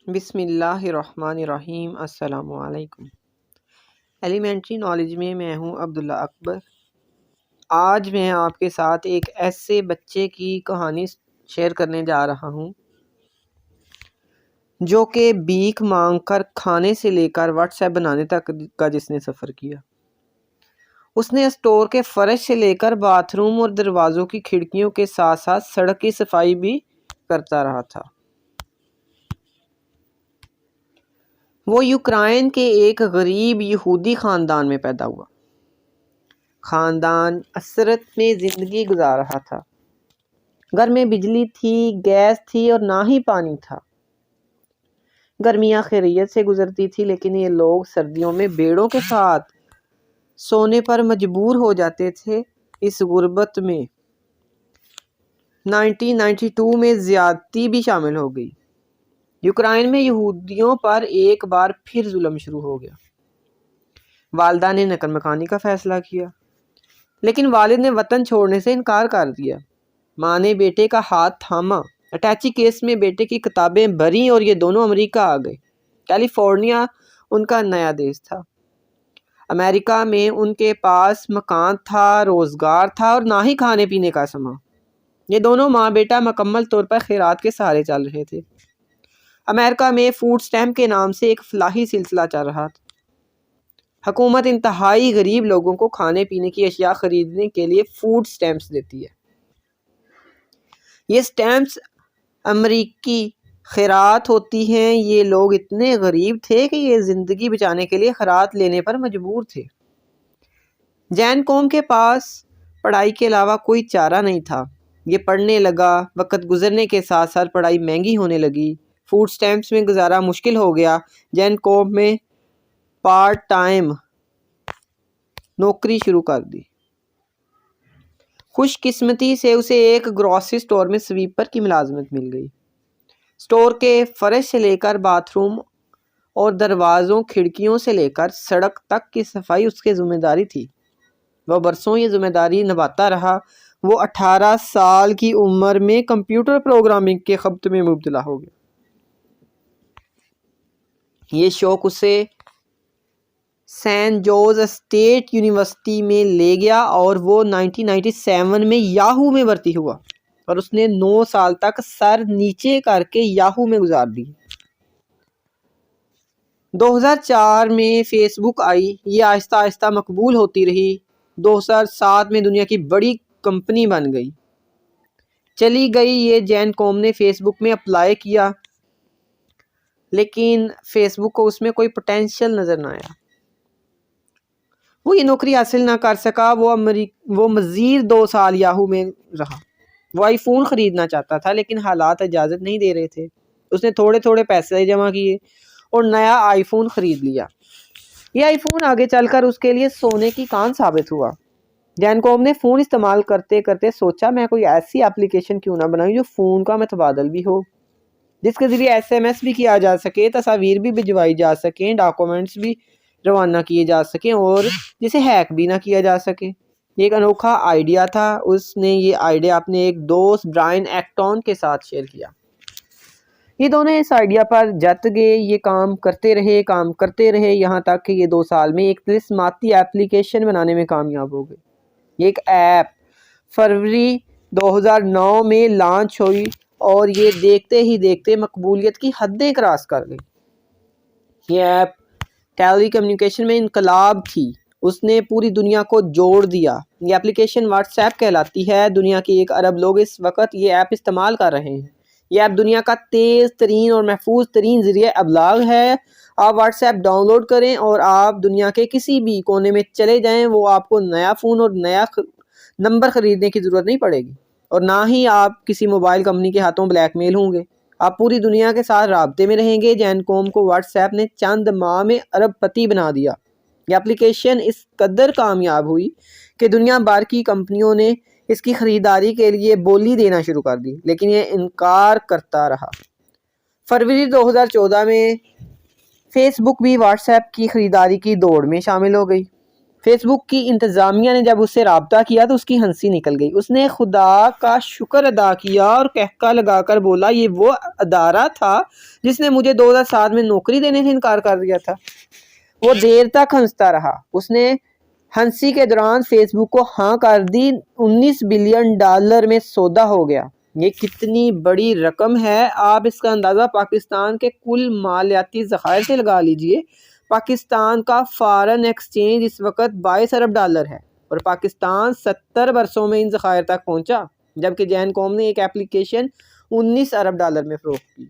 بسم اللہ الرحمن الرحیم۔ السلام علیکم۔ ایلیمنٹری نالج میں ہوں عبداللہ اکبر۔ آج میں آپ کے ساتھ ایک ایسے بچے کی کہانی شیئر کرنے جا رہا ہوں جو کہ بھیک مانگ کر کھانے سے لے کر واٹس ایپ بنانے تک کا جس نے سفر کیا۔ اس نے اسٹور کے فرش سے لے کر باتھ روم اور دروازوں کی کھڑکیوں کے ساتھ ساتھ سڑک کی صفائی بھی کرتا رہا تھا۔ وہ یوکرائن کے ایک غریب یہودی خاندان میں پیدا ہوا۔ خاندان اسرت میں زندگی گزار رہا تھا۔ گھر میں بجلی تھی، گیس تھی اور نہ ہی پانی تھا۔ گرمیاں خیریت سے گزرتی تھی، لیکن یہ لوگ سردیوں میں بھیڑوں کے ساتھ سونے پر مجبور ہو جاتے تھے۔ اس غربت میں 1992 میں زیادتی بھی شامل ہو گئی۔ یوکرائن میں یہودیوں پر ایک بار پھر ظلم شروع ہو گیا۔ والدہ نے نقل مکانی کا فیصلہ کیا، لیکن والد نے وطن چھوڑنے سے انکار کر دیا۔ ماں نے بیٹے کا ہاتھ تھاما۔ اٹیچی کیس میں بیٹے کی کتابیں بھریں اور یہ دونوں امریکہ آ گئے۔ کیلیفورنیا ان کا نیا دیش تھا۔ امریکہ میں ان کے پاس مکان تھا، روزگار تھا اور نہ ہی کھانے پینے کا سامان۔ یہ دونوں ماں بیٹا مکمل طور پر خیرات کے سہارے چل رہے تھے۔ امریکہ میں فوڈ سٹیمپ کے نام سے ایک فلاحی سلسلہ چل رہا تھا۔ حکومت انتہائی غریب لوگوں کو کھانے پینے کی اشیاء خریدنے کے لیے فوڈ سٹیمپس دیتی ہے۔ یہ سٹیمپس امریکی خیرات ہوتی ہیں۔ یہ لوگ اتنے غریب تھے کہ یہ زندگی بچانے کے لیے خیرات لینے پر مجبور تھے۔ جین کوم کے پاس پڑھائی کے علاوہ کوئی چارہ نہیں تھا۔ یہ پڑھنے لگا۔ وقت گزرنے کے ساتھ ساتھ پڑھائی مہنگی ہونے لگی۔ فوڈ سٹیمپس میں گزارا مشکل ہو گیا۔ جین کوم میں پارٹ ٹائم نوکری شروع کر دی۔ خوش قسمتی سے اسے ایک گروسری سٹور میں سویپر کی ملازمت مل گئی۔ سٹور کے فرش سے لے کر باتھ روم اور دروازوں کھڑکیوں سے لے کر سڑک تک کی صفائی اس کی ذمہ داری تھی۔ وہ برسوں یہ ذمہ داری نبھاتا رہا۔ وہ 18 سال کی عمر میں کمپیوٹر پروگرامنگ کے خبط میں مبتلا ہو گیا۔ یہ شوق اسے سینٹ جوز اسٹیٹ یونیورسٹی میں لے گیا اور وہ 1997 میں یاہو میں بھرتی ہوا اور اس نے 9 سال تک سر نیچے کر کے یاہو میں گزار دی۔ 2004 میں فیس بک آئی۔ یہ آہستہ آہستہ مقبول ہوتی رہی۔ 2007 میں دنیا کی بڑی کمپنی بن گئی۔ چلی گئی۔ یہ جین کوم نے فیس بک میں اپلائی کیا، لیکن فیس بک کو اس میں کوئی پوٹینشیل نظر نہ آیا۔ وہ یہ نوکری حاصل نہ کر سکا۔ وہ مزید 2 سال یاہو میں رہا۔ وہ آئی فون خریدنا چاہتا تھا، لیکن حالات اجازت نہیں دے رہے تھے۔ اس نے تھوڑے تھوڑے پیسے جمع کیے اور نیا آئی فون خرید لیا۔ یہ آئی فون آگے چل کر اس کے لیے سونے کی کان ثابت ہوا۔ جین کوم نے فون استعمال کرتے کرتے سوچا، میں کوئی ایسی اپلیکیشن کیوں نہ بناؤں جو فون کا متبادل بھی ہو، جس کے ذریعے SMS بھی کیا جا سکے، تصاویر بھی بھجوائی جا سکیں، ڈاکومنٹس بھی روانہ کیے جا سکیں اور جسے ہیک بھی نہ کیا جا سکے۔ یہ ایک انوکھا آئیڈیا تھا۔ اس نے یہ آئیڈیا اپنے ایک دوست برائن ایکٹون کے ساتھ شیئر کیا۔ یہ دونوں اس آئیڈیا پر جت گئے۔ یہ کام کرتے رہے یہاں تک کہ یہ 2 سال میں ایک طلسماتی ایپلیکیشن بنانے میں کامیاب ہو گئے۔ یہ ایک ایپ فروری 2009 میں لانچ ہوئی اور یہ دیکھتے ہی دیکھتے مقبولیت کی حدیں کراس کر گئی۔ یہ ایپ ٹیلی کمیونیکیشن میں انقلاب تھی۔ اس نے پوری دنیا کو جوڑ دیا۔ یہ اپلیکیشن واٹس ایپ کہلاتی ہے۔ دنیا کے 1 ارب لوگ اس وقت یہ ایپ استعمال کر رہے ہیں۔ یہ ایپ دنیا کا تیز ترین اور محفوظ ترین ذریعہ ابلاغ ہے۔ آپ واٹس ایپ ڈاؤن لوڈ کریں اور آپ دنیا کے کسی بھی کونے میں چلے جائیں، وہ آپ کو نیا فون اور نیا نمبر خریدنے کی ضرورت نہیں پڑے گی اور نہ ہی آپ کسی موبائل کمپنی کے ہاتھوں بلیک میل ہوں گے۔ آپ پوری دنیا کے ساتھ رابطے میں رہیں گے۔ جین کوم کو واٹس ایپ نے چند ماہ میں ارب پتی بنا دیا۔ یہ اپلیکیشن اس قدر کامیاب ہوئی کہ دنیا بھر کی کمپنیوں نے اس کی خریداری کے لیے بولی دینا شروع کر دی، لیکن یہ انکار کرتا رہا۔ فروری 2014 میں فیس بک بھی واٹس ایپ کی خریداری کی دوڑ میں شامل ہو گئی۔ فیس بک کی انتظامیہ نے جب اس سے رابطہ کیا تو اس کی ہنسی نکل گئی. اس نے خدا کا شکر ادا کیا اور کہکا لگا کر بولا یہ وہ ادارہ تھا جس نے مجھے 2007 میں نوکری دینے سے انکار کر دیا تھا. وہ دیر تک ہنستا رہا. اس نے ہنسی کے دوران فیس بک کو ہاں کر دی. $19 بلین میں سودا ہو گیا. یہ کتنی بڑی رقم ہے. آپ اس کا اندازہ پاکستان کے کل مالیاتی ذخائر سے لگا لیجئے. پاکستان کا فارن ایکسچینج اس وقت $22 ارب ہے اور پاکستان 70 برسوں میں ان ذخائر تک پہنچا، جبکہ جین کوم نے ایک اپلیکیشن $19 ارب میں فروخت کی.